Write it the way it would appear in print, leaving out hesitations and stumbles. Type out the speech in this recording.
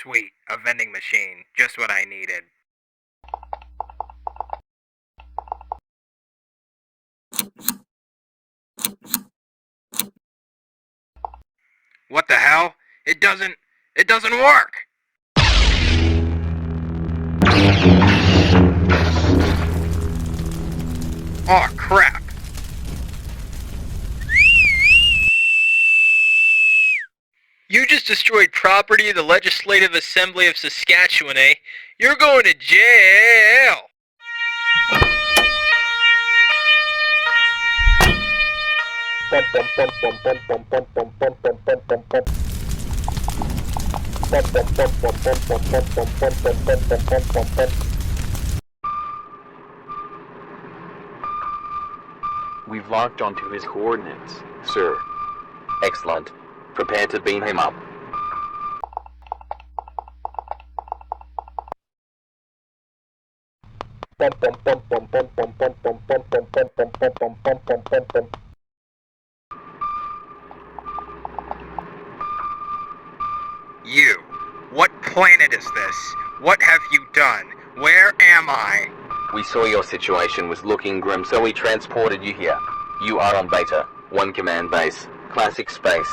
Sweet, a vending machine. Just what I needed. What the hell? It doesn't work! Aw, crap. You just destroyed property of the Legislative Assembly of Saskatchewan, eh? You're going to jail! We've locked onto his coordinates, sir. Excellent. Prepare to beam him up. You. What planet is this? What have you done? Where am I? We saw your situation was looking grim, so we transported you here. You are on Beta, 1 command base, classic space.